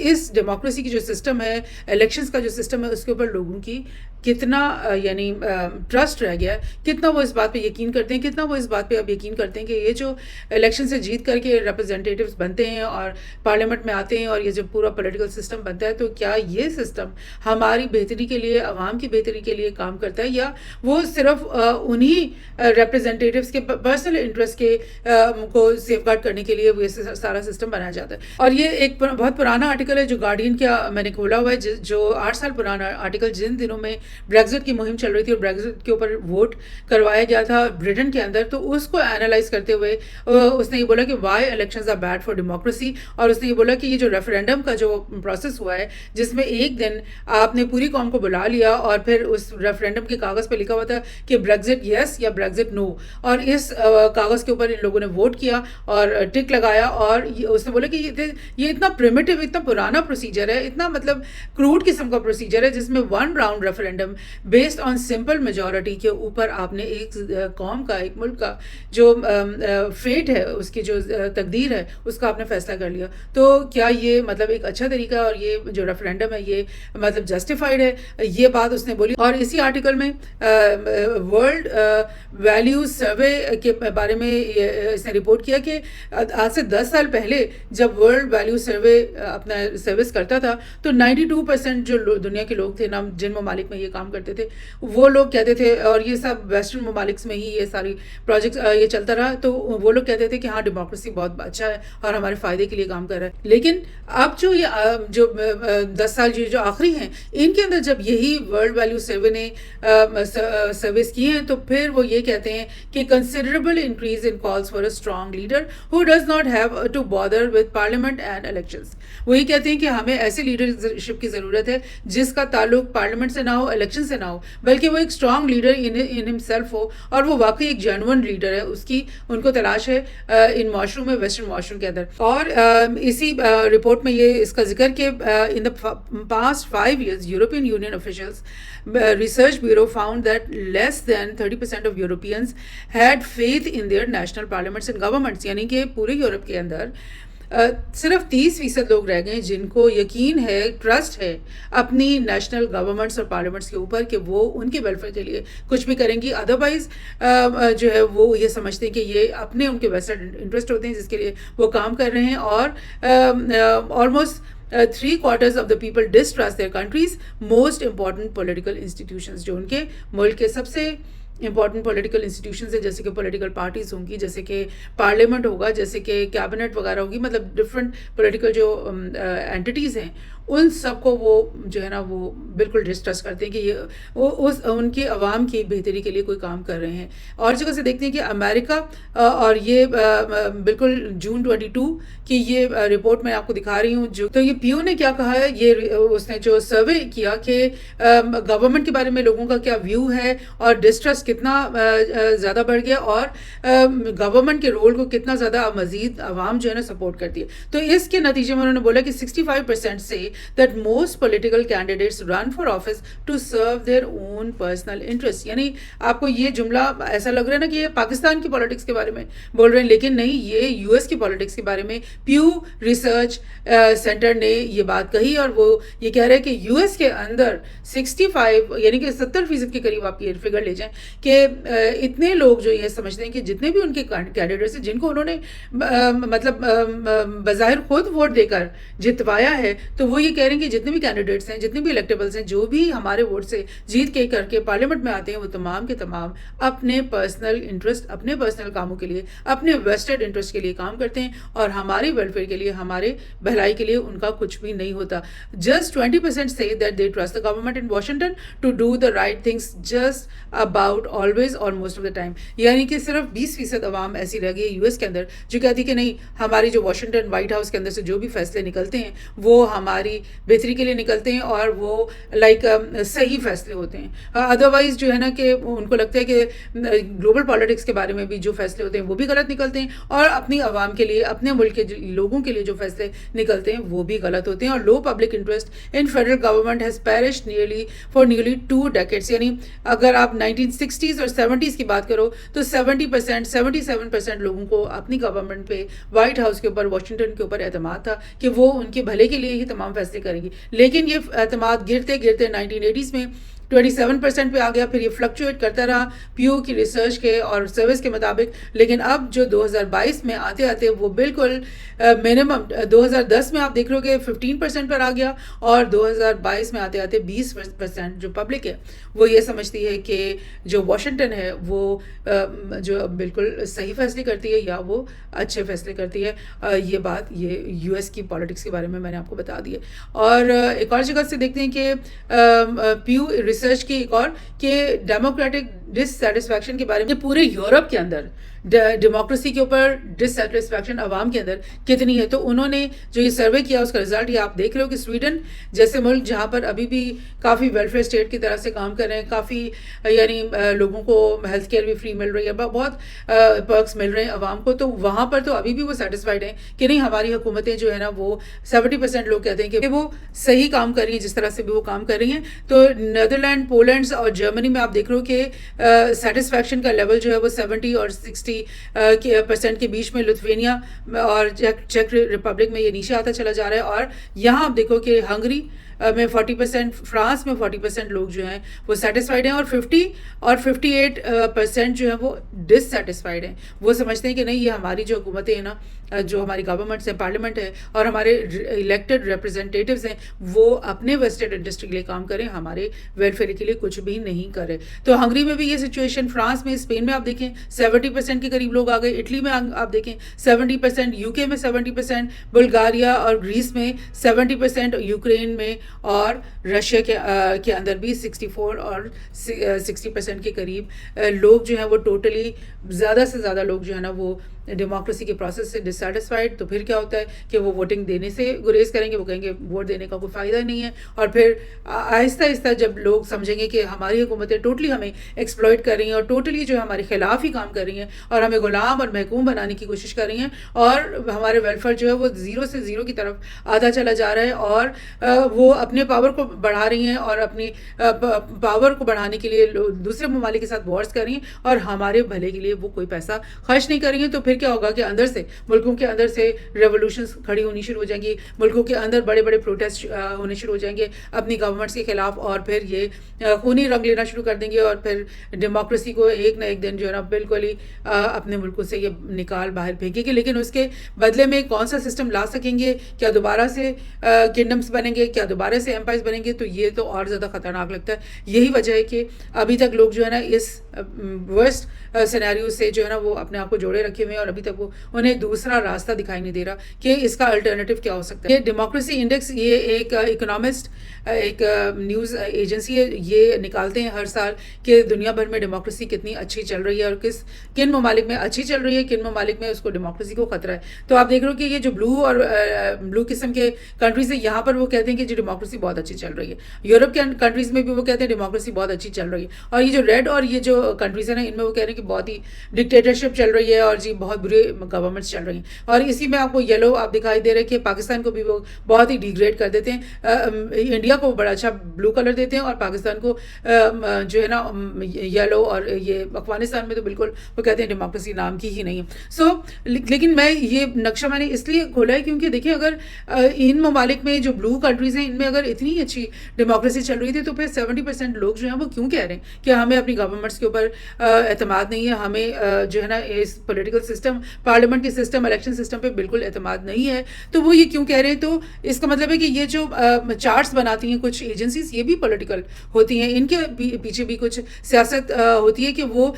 اس democracy کی جو system ہے, الیکشنز کا جو سسٹم ہے, اس کے اوپر لوگوں کی کتنا یعنی ٹرسٹ رہ گیا ہے, کتنا وہ اس بات پہ یقین کرتے ہیں, کتنا وہ اس بات پہ اب یقین کرتے ہیں کہ یہ جو الیکشن سے جیت کر کے ریپرزنٹیٹیوز بنتے ہیں اور پارلیمنٹ میں آتے ہیں اور یہ جو پورا پولیٹیکل سسٹم بنتا ہے, تو کیا یہ سسٹم ہماری بہتری کے لیے, عوام کی بہتری کے لیے کام کرتا ہے, یا وہ صرف انہی ریپرزنٹیٹیوز کے پرسنل انٹرسٹ کے کو سیف گارڈ کرنے کے لیے وہ سارا سسٹم بنایا جاتا ہے. اور یہ ایک بہت پرانا آرٹیکل ہے جو گارڈین کا میں نے کھولا ہوا ہے, جو 8 سال پرانا آرٹیکل, جن دنوں میں بریگزٹ کی مہم چل رہی تھی اور بریگزٹ کے اوپر ووٹ کروایا گیا تھا برٹن کے اندر, تو اس کو اینالائز کرتے ہوئے اس نے یہ بولا کہ why elections are bad for democracy. اور اس نے یہ بولا کہ یہ جو ریفرینڈم کا جو پروسیس ہوا ہے, جس میں ایک دن آپ نے پوری قوم کو بلا لیا اور پھر اس ریفرینڈم کے کاغذ پہ لکھا ہوا تھا کہ بریگزٹ یس یا بریگزٹ نو, اور اس کاغذ کے اوپر ان لوگوں نے ووٹ کیا اور ٹک لگایا, اور اس نے بولا کہ یہ اتنا پریمیٹیو, اتنا پرانا پروسیجر ہے, اتنا مطلب کروڈ قسم کا پروسیجر ہے, جس میں 1 round referendum based on simple majority کے اوپر آپ نے ایک قوم کا, ایک ملک کا جو فیٹ ہے, اس کی جو تقدیر ہے, اس کا آپ نے فیصلہ کر لیا. تو کیا یہ مطلب ایک اچھا طریقہ, اور یہ جو ریفرینڈم ہے یہ مطلب جسٹیفائڈ ہے, یہ بات اس نے بولی. اور اسی آرٹیکل میں ورلڈ ویلیوز سروے کے بارے میں اس نے رپورٹ کیا کہ آج سے 10 سال پہلے جب ورلڈ ویلیو سروے اپنا سروس کرتا تھا تو 92% جو دنیا کے لوگ تھے نا, جن ممالک میں یہ کام کرتے تھے, وہ لوگ کہتے تھے, اور یہ سب ویسٹرن ممالک میں ہی یہ ساری پروجیکٹس یہ چلتا رہا, تو وہ لوگ کہتے تھے کہ ہاں ڈیموکریسی بہت اچھا ہے اور ہمارے فائدے کے لیے کام کر رہا ہے. لیکن اب جو 10 سال جو آخری ہیں, ان کے اندر جب یہی ورلڈ ویلیو سروے نے سروس کی ہیں, تو پھر وہ یہ کہتے ہیں کہ considerable increase in calls for a strong leader who does not have to bother with parliament and elections. وہی کہتے ہیں کہ ہمیں ایسے لیڈرشپ کی ضرورت ہے جس کا تعلق پارلیمنٹ سے نہ ہو, الیکشن سے نہ ہو, بلکہ وہ ایک اسٹرانگ لیڈر ان ہمسیلف ہو, اور وہ واقعی ایک جینون لیڈر ہے, اس کی ان کو تلاش ہے ان معاشروں میں, ویسٹرن معاشروں کے اندر. اور اسی رپورٹ میں یہ اس کا ذکر کہ in the past 5 years European Union officials research bureau found that less than 30% of Europeans had faith in their national parliaments and governments. یعنی کہ پورے یورپ کے اندر صرف 30% لوگ رہ گئے جن کو یقین ہے, ٹرسٹ ہے اپنی نیشنل گورنمنٹس اور پارلیمنٹس کے اوپر کہ وہ ان کے ویلفیئر کے لیے کچھ بھی کریں گی. ادروائز جو ہے وہ یہ سمجھتے ہیں کہ یہ اپنے ان کے ویسٹرن انٹرسٹ ہوتے ہیں جس کے لیے وہ کام کر رہے ہیں. اور almost 3/4 of the people distrust their country's most important political institutions. جو ان کے ملک کے سب سے امپورٹنٹ پولیٹیکل انسٹیٹیوشنز ہیں, جیسے کہ پولیٹیکل پارٹیز ہوں گی, جیسے کہ پارلیمنٹ ہوگا, جیسے کہ کیبنٹ وغیرہ ہوگی, مطلب ڈفرینٹ پولیٹیکل جو اینٹیز ہیں, ان سب کو وہ جو ہے نا وہ بالکل ڈسٹرسٹ کرتے ہیں کہ یہ ان کی عوام کی بہتری کے لیے کوئی کام کر رہے ہیں. اور جگہ سے دیکھتے ہیں کہ امریکہ, اور یہ بالکل جون 22 کی یہ رپورٹ میں آپ کو دکھا رہی ہوں, جو تو یہ پیو نے کیا کہا ہے, یہ اس نے جو سروے کیا کہ گورنمنٹ کے بارے میں لوگوں کا کیا ویو ہے اور ڈسٹرسٹ کتنا زیادہ بڑھ گیا, اور گورنمنٹ کے رول کو کتنا زیادہ مزید عوام جو ہے نا سپورٹ کرتی ہے. تو اس کے نتیجے میں انہوں نے بولا کہ 65% سے that most political candidates run for office to serve their own personal interests. یعنی آپ کو یہ جملہ ایسا لگ رہا ہے نا کہ یہ پاکستان کی پالیٹکس کے بارے میں بول رہے ہیں, لیکن نہیں, یہ یو ایس کی پالیٹکس کے بارے میں پیو ریسرچ سینٹر نے یہ بات کہی, اور وہ یہ کہہ رہے ہیں کہ یو ایس کے اندر 65 یعنی کہ 70% کے قریب آپ یہ فگر لے جائیں کہ اتنے لوگ جو یہ سمجھتے ہیں کہ جتنے بھی ان کے کینڈیڈیٹس ہیں جن کو انہوں نے مطلب بظاہر خود ووٹ دے کر جتوایا ہے, تو وہ یہ کہہ رہے ہیں کہ جتنے بھی کینڈیڈیٹس ہیں, جتنے بھی الیکٹیبلس ہیں, جو بھی ہمارے ووٹ سے جیت کے کر کے پارلیمنٹ میں آتے ہیں, وہ تمام کے تمام اپنے پرسنل انٹرسٹ, اپنے پرسنل کاموں کے لیے, اپنے ویسٹڈ انٹرسٹ کے لیے کام کرتے ہیں, اور ہمارے ویلفیئر کے لیے, ہمارے بھلائی کے لیے ان کا کچھ بھی نہیں ہوتا. Just 20% say that they trust the government in Washington to do the right things just about always or most of the time. یعنی کہ صرف 20% عوام ایسی رہ گئی یو ایس کے اندر جو کہتی کہ نہیں, ہماری جو واشنگٹن وائٹ ہاؤس کے اندر سے جو بھی فیصلے نکلتے ہیں وہ ہماری بہتری کے لیے نکلتے ہیں, اور وہ صحیح فیصلے ہوتے ہیں. ادروائز جو ہے نا کہ ان کو لگتا ہے کہ گلوبل پالیٹکس کے بارے میں بھی جو فیصلے ہوتے ہیں وہ بھی غلط نکلتے ہیں, اور اپنی عوام کے لیے, اپنے ملک کے لوگوں کے لیے جو فیصلے نکلتے ہیں وہ بھی غلط ہوتے ہیں. اور low public interest in federal government has perished nearly 2 decades. یعنی اگر آپ 1960 60s اور 70s کی بات کرو تو 70%, 77% لوگوں کو اپنی گورنمنٹ پہ, وائٹ ہاؤس کے اوپر, واشنگٹن کے اوپر اعتماد تھا کہ وہ ان کے بھلے کے لیے ہی تمام فیصلے کریں گی. لیکن یہ اعتماد گرتے گرتے 1980s میں 27% پہ آ گیا, پھر یہ فلکچویٹ کرتا رہا پیو کی ریسرچ کے اور سروس کے مطابق. لیکن اب جو 2022 میں آتے آتے وہ بالکل منیمم 2010 میں آپ دیکھ رہے ہو کہ 15% پر آ گیا, اور 2022 میں آتے آتے 20% جو پبلک ہے وہ یہ سمجھتی ہے کہ جو واشنگٹن ہے وہ جو بالکل صحیح فیصلے کرتی ہے یا وہ اچھے فیصلے کرتی ہے. یہ بات یہ یو ایس کی پالیٹکس کے بارے میں نے آپ کو بتا دی ہے. اور ایک اور جگہ سے دیکھتے ہیں کہ پیو ریسرچ کی ایک اور کہ ڈیموکریٹک ڈسسیٹسفیکشن کے بارے میں پورے یورپ کے اندر ڈیموکریسی کے اوپر ڈسسیٹسفیکشن عوام کے اندر کتنی ہے. تو انہوں نے جو یہ سروے کیا اس کا رزلٹ یہ آپ دیکھ رہے ہو کہ سویڈن جیسے ملک جہاں پر ابھی بھی کافی ویلفیئر اسٹیٹ کی طرح سے کام کر رہے ہیں, کافی یعنی لوگوں کو ہیلتھ کیئر بھی فری مل رہی ہے, بہت پرکس مل رہے ہیں عوام کو, تو وہاں پر تو ابھی بھی وہ سیٹسفائڈ ہیں کہ نہیں ہماری حکومتیں جو ہے نا وہ 70% لوگ کہتے ہیں کہ وہ صحیح کام کر رہی ہیں جس طرح سے بھی وہ کام کر رہی ہیں. تو نیدرلینڈ, پولینڈ اور جرمنی میں آپ دیکھ رہے ہو کہ سیٹسفیکشن کا لیول جو ہے وہ 70 اور 60% کے بیچ میں. لتھوینیا اور چیک ریپبلک میں یہ نیچے آتا چلا جا رہا ہے. اور یہاں آپ دیکھو کہ ہنگری میں 40%, فرانس میں 40% لوگ جو ہیں وہ سیٹسفائڈ ہیں, اور 58% جو ہیں وہ ڈس سیٹسفائڈ ہیں. وہ سمجھتے ہیں کہ نہیں یہ ہماری جو حکومتیں ہیں نا, جو ہماری گورنمنٹس ہیں, پارلیمنٹ ہے اور ہمارے الیکٹڈ ریپرزینٹیٹیوز ہیں وہ اپنے ویسٹڈ انٹرسٹ کے لیے کام کریں, ہمارے ویلفیئر کے لیے کچھ بھی نہیں کرے. تو ہنگری میں بھی یہ سچویشن, فرانس میں, اسپین میں آپ دیکھیں 70% کے قریب لوگ آ گئے, اٹلی میں آپ دیکھیں 70%, یو کے میں 70%, بلغاریہ اور گریس میں 70%, یوکرین میں اور رشیا کے اندر بھی 64 اور 60% کے قریب لوگ جو ہیں وہ ٹوٹلی زیادہ سے زیادہ لوگ جو ہے نا وہ ڈیموکریسی کے پروسیس سے ڈسسیٹسفائڈ. تو پھر کیا ہوتا ہے کہ وہ ووٹنگ دینے سے گریز کریں گے, وہ کہیں گے ووٹ دینے کا کوئی فائدہ نہیں ہے. اور پھر آہستہ آہستہ جب لوگ سمجھیں گے کہ ہماری حکومتیں ٹوٹلی ہمیں ایکسپلائٹ کر رہی ہیں اور ٹوٹلی جو ہے ہمارے خلاف ہی کام کر رہی ہیں اور ہمیں غلام اور محکوم بنانے کی کوشش کر رہی ہیں, اور ہمارے ویلفیئر جو ہے وہ زیرو سے زیرو کی طرف آتا چلا جا رہا ہے, اور وہ اپنے پاور کو بڑھا رہی ہیں اور اپنی پاور کو بڑھانے کے لیے دوسرے ممالک کے ساتھ وارز کر رہی ہیں اور ہمارے بھلے کے لیے وہ کوئی پیسہ خرچ نہیں کر رہی ہیں. تو پھر کیا ہوگا کہ اندر سے, ملکوں کے اندر سے ریولوشنز کھڑی ہونی شروع ہو جائیں گی, ملکوں کے اندر بڑے بڑے پروٹیسٹ ہونے شروع ہو جائیں گے اپنی گورنمنٹس کے خلاف, اور پھر یہ خونی رنگ لینا شروع کر دیں گے, اور پھر ڈیموکریسی کو ایک نہ ایک دن جو ہے نا بالکل ہی اپنے ملکوں سے یہ نکال باہر پھینکے گی. لیکن اس کے بدلے میں کون سا سسٹم لا سکیں گے, کیا دوبارہ سے کنگڈمس بنیں گے, کیا دوبارہ سے ایمپائرز بنیں گے, تو یہ تو اور زیادہ خطرناک لگتا ہے. یہی وجہ ہے کہ ابھی تک لوگ جو ہے نا اس ورسٹ سینیریو سے جو ہے نا وہ اپنے آپ کو جوڑے رکھے ہوئے ہیں, اور ابھی تک وہ انہیں دوسرا راستہ دکھائی نہیں دے رہا کہ اس کا الٹرنیٹو کیا ہو سکتا ہے. یہ ڈیموکریسی انڈیکس, یہ ایک اکنامسٹ, ایک نیوز ایجنسی ہے, یہ نکالتے ہیں ہر سال کہ دنیا بھر میں ڈیموکریسی کتنی اچھی چل رہی ہے اور کن ممالک میں اچھی چل رہی ہے, کن ممالک میں اس کو ڈیموکریسی کو خطرہ ہے. تو آپ دیکھ رہے ہو کہ یہ جو بلو قسم کے کنٹریز ہیں یہاں پر وہ کہتے ہیں کہ جی ڈیموکریسی بہت اچھی چل رہی ہے. یورپ کے کنٹریز میں بھی وہ کہتے ہیں ڈیموکریسی بہت اچھی چل رہی ہے, اور یہ جو ریڈ اور یہ جو کنٹریز ہیں نا ان میں وہ کہہ رہے ہیں کہ بہت ہی ڈکٹیٹرشپ چل رہی ہے اور جی بہت برے گورنمنٹس چل رہی ہیں. اور اسی میں آپ کو یلو آپ دکھائی دے رہے کہ پاکستان کو بھی وہ بہت ہی ڈیگریڈ کر دیتے ہیں, انڈیا کو بڑا اچھا بلو کلر دیتے ہیں اور پاکستان کو جو ہے نا یلو, اور یہ افغانستان میں تو بالکل وہ کہتے ہیں ڈیموکریسی نام کی ہی نہیں ہے. لیکن میں یہ نقشہ میں نے اس لیے کھولا ہے کیونکہ دیکھیں اگر ان ممالک میں جو بلو کنٹریز ہیں ان میں اگر اتنی اچھی ڈیموکریسی چل رہی تھی تو پھر 70% لوگ جو ہیں وہ کیوں کہہ رہے ہیں کہ ہمیں اپنی گورنمنٹس کے اوپر اعتماد نہیں ہے, ہمیں جو ہے نا اس پولیٹیکل سسٹم, پارلیمنٹ کے سسٹم, الیکشن سسٹم پہ بالکل اعتماد نہیں ہے. تو وہ یہ کیوں کہہ رہے ہیں, تو اس کا مطلب ہے کہ یہ جو چارٹس بناتی ہیں کچھ ایجنسیز یہ بھی پولیٹیکل ہوتی ہیں, ان کے پیچھے بھی کچھ سیاست ہوتی ہے کہ وہ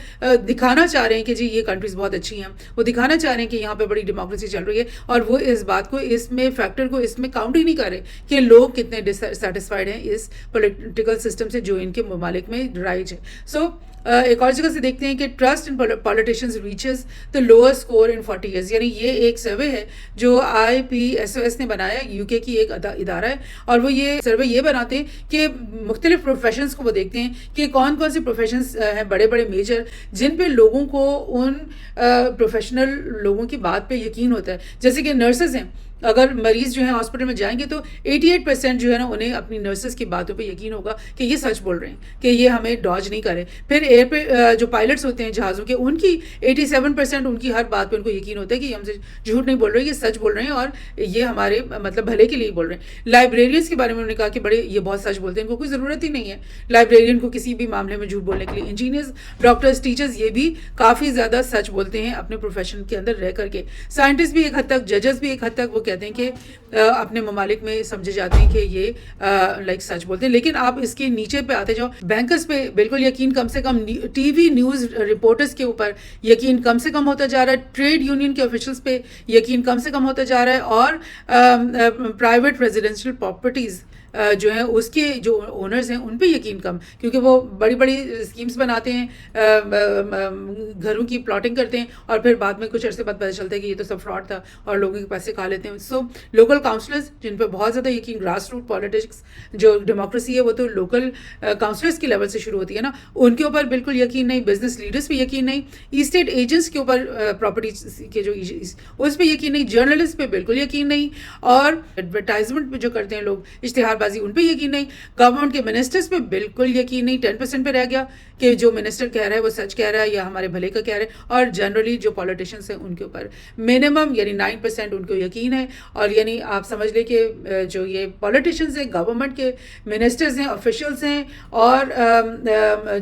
دکھانا چاہ رہے ہیں کہ جی یہ کنٹریز بہت اچھی ہیں, وہ دکھانا چاہ رہے ہیں کہ یہاں پہ بڑی ڈیموکریسی چل رہی ہے, اور وہ اس بات کو, اس میں فیکٹر کو اس میں کاؤنٹ ہی نہیں کر رہے کہ لوگ کتنے ڈسسیٹسفائڈ ہیں اس پولیٹیکل سسٹم سے جو ان کے ممالک میں رائج ہے. ایک اور جگہ سے دیکھتے ہیں کہ trust in politicians reaches the lower score in 40 years, یعنی یہ ایک سروے ہے جو IPSOS نے بنایا, یو کے کی ایک ادارہ ہے, اور وہ یہ سروے یہ بناتے ہیں کہ مختلف پروفیشنز کو وہ دیکھتے ہیں کہ کون کون سے پروفیشنز ہیں بڑے بڑے میجر جن پہ لوگوں کو ان پروفیشنل لوگوں کی بات پہ یقین ہوتا ہے. جیسے کہ نرسز ہیں, اگر مریض جو ہے ہاسپٹل میں جائیں گے تو 88% جو ہے نا انہیں اپنی نرسز کی باتوں پہ یقین ہوگا کہ یہ سچ بول رہے ہیں، کہ یہ ہمیں ڈاج نہیں کرے. پھر ایئر پہ جو پائلٹس ہوتے ہیں جہازوں کے، ان کی 87% ان کی ہر بات پہ ان کو یقین ہوتا ہے کہ یہ ہم سے جھوٹ نہیں بول رہے، یہ سچ بول رہے ہیں اور یہ ہمارے مطلب بھلے کے لیے بول رہے ہیں. لائبریرینس کے بارے میں انہوں نے کہا کہ بڑے یہ بہت سچ بولتے ہیں، ان کو کوئی ضرورت ہی نہیں ہے لائبریرین کو کسی بھی معاملے میں جھوٹ بولنے کے لیے. انجینئرز، ڈاکٹرز، ٹیچرز یہ بھی کافی زیادہ سچ بولتے ہیں اپنے پروفیشن کے اندر رہ کر کے. سائنٹسٹ بھی ایک حد تک، ججز بھی ایک حد تک وہ کہتے ہیں کہ اپنے ممالک میں سمجھے جاتے ہیں کہ یہ لائک سچ بولتے ہیں. لیکن آپ اس کے نیچے پہ آتے جاؤ، بینکرز پہ بالکل یقین کم سے کم، ٹی وی نیوز رپورٹرز کے اوپر یقین کم سے کم ہوتا جا رہا ہے، ٹریڈ یونین کے آفیشلز پہ یقین کم سے کم ہوتا جا رہا ہے، اور پرائیویٹ ریزیڈینشیل پراپرٹیز جو ہیں اس کے جو اونرز ہیں ان پہ یقین کم، کیونکہ وہ بڑی بڑی اسکیمز بناتے ہیں، گھروں کی پلاٹنگ کرتے ہیں، اور پھر بعد میں کچھ عرصے بعد پتہ چلتا ہے کہ یہ تو سب فراڈ تھا اور لوگوں کے پیسے کھا لیتے ہیں. سو لوکل کاؤنسلرز جن پہ بہت زیادہ یقین، گراس روٹ پالیٹکس جو ڈیموکریسی ہے وہ تو لوکل کاؤنسلرز کے لیول سے شروع ہوتی ہے نا، ان کے اوپر بالکل یقین نہیں. بزنس لیڈرز پہ یقین نہیں، اسٹیٹ ایجنٹس کے اوپر پراپرٹی کے جو اس پہ یقین نہیں، جرنلسٹ پہ بالکل یقین نہیں، اور ایڈورٹائزمنٹ پہ جو کرتے ہیں لوگ اشتہار بازی ان پہ یقین نہیں. گورنمنٹ کے منسٹرز پہ بالکل یقین نہیں، 10% پہ رہ گیا کہ جو منسٹر کہہ رہا ہے وہ سچ کہہ رہا ہے یا ہمارے بھلے کا کہہ رہا ہے. اور جنرلی جو پولیٹیشنس ہیں ان کے اوپر منیمم یعنی 9% ان کو یقین ہے. اور یعنی آپ سمجھ لیں کہ جو یہ پولیٹیشنز ہیں، گورنمنٹ کے منسٹرز ہیں، آفیشلز ہیں، اور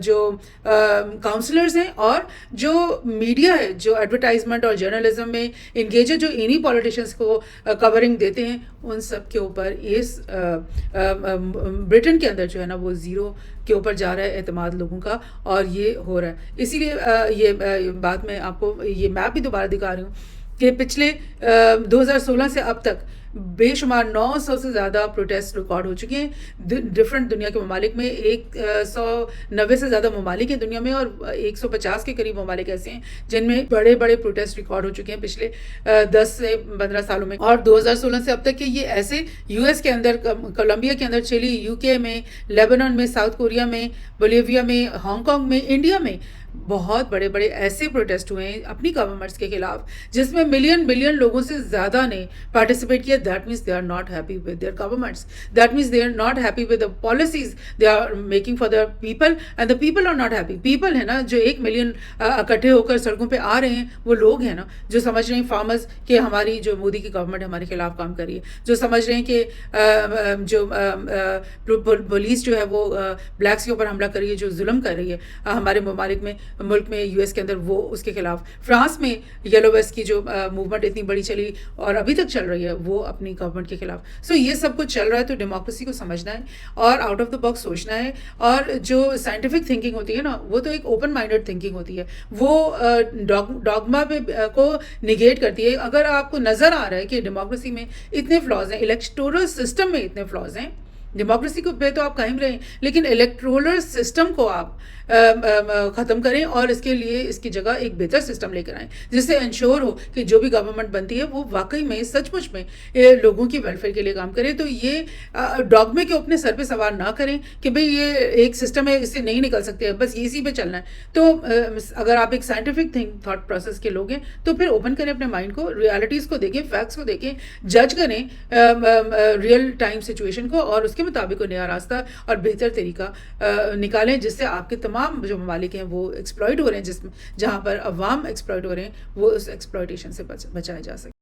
جو کاؤنسلرز ہیں، اور جو میڈیا ہے جو ایڈورٹائزمنٹ اور جرنلزم میں انگیج ہے، جو انہی پولیٹیشنز کو کورنگ دیتے ہیں، ان سب کے اوپر اس برٹن کے اندر جو ہے نا وہ زیرو کے اوپر جا رہا ہے اعتماد لوگوں کا، اور یہ ہو رہا ہے. اسی لیے یہ بات میں آپ کو یہ میپ بھی دوبارہ دکھا رہی ہوں کہ پچھلے 2016 سے اب تک بے شمار 900 سے زیادہ پروٹیسٹ ریکارڈ ہو چکے ہیں ڈفرینٹ دنیا کے ممالک میں. 190 سے زیادہ ممالک ہیں دنیا میں، اور 150 کے قریب ممالک ایسے ہیں جن میں بڑے بڑے پروٹیسٹ ریکارڈ ہو چکے ہیں پچھلے 10 سے 15 سالوں میں. اور 2016 سے اب تک کہ یہ ایسے یو ایس کے اندر، کولمبیا کے اندر، چلی، یو کے میں، لیبنان میں، ساؤتھ کوریا میں، بولیویا میں، ہانگ کانگ میں، انڈیا میں بہت بڑے بڑے ایسے پروٹیسٹ ہوئے ہیں اپنی گورنمنٹس کے خلاف جس میں ملین لوگوں سے زیادہ نے پارٹیسپیٹ کیا. That means they are not happy with their governments, that means they are not happy with the policies they are making for the people, and the people are not happy. People ہے نا جو 1 million اکٹھے ہو کر سڑکوں پہ آ رہے ہیں، وہ لوگ ہیں نا جو سمجھ رہے ہیں فارمرز کہ ہماری جو مودی کی گورنمنٹ ہمارے خلاف کام کر رہی ہے، جو سمجھ رہے ہیں کہ جو پولیس جو ہے وہ بلیکس کے اوپر حملہ کر رہی ہے، جو ظلم کر رہی ہے ہمارے ممالک میں، ملک میں، یو ایس کے اندر، وہ اس کے خلاف. فرانس میں یلو ویسٹ کی جو موومنٹ اتنی بڑی چلی اور ابھی تک چل رہی ہے، وہ اپنی گورنمنٹ کے خلاف. سو یہ سب کچھ چل رہا ہے. تو ڈیموکریسی کو سمجھنا ہے اور آؤٹ آف دا باکس سوچنا ہے. اور جو سائنٹیفک تھنکنگ ہوتی ہے نا، وہ تو ایک اوپن مائنڈیڈ تھنکنگ ہوتی ہے، وہ ڈاگما کو نگیٹ کرتی ہے. اگر آپ کو نظر آ رہا ہے کہ ڈیموکریسی میں اتنے فلاز ہیں، الیکٹورل سسٹم میں اتنے فلاز ہیں، ڈیموکریسی کو پہ تو آپ قائم رہیں، لیکن الیکٹرولر سسٹم کو آپ ختم کریں اور اس کے لیے اس کی جگہ ایک بہتر سسٹم لے کر آئیں جس سے انشور ہو کہ جو بھی گورنمنٹ بنتی ہے وہ واقعی میں سچ مچ میں لوگوں کی ویلفیئر کے لیے کام کرے. تو یہ ڈاگمے کے اپنے سر پہ سوار نہ کریں کہ بھئی یہ ایک سسٹم ہے، اس سے نہیں نکل سکتے، بس اسی پہ چلنا ہے. تو اگر آپ ایک سائنٹیفک تھاٹ پروسیس کے لوگ ہیں تو پھر اوپن کریں اپنے مائنڈ کو، ریالٹیز کو دیکھیں، فیکٹس کو دیکھیں، جج کریں ریئل ٹائم سچویشن کو، اور اس کے مطابق کوئی نیا راستہ اور بہتر طریقہ نکالیں جس سے آپ کے تمام جو ممالک ہیں وہ ایکسپلائٹ ہو رہے ہیں، جہاں پر عوام ایکسپلائٹ ہو رہے ہیں، وہ اس ایکسپلائٹیشن سے بچائے جا سکیں.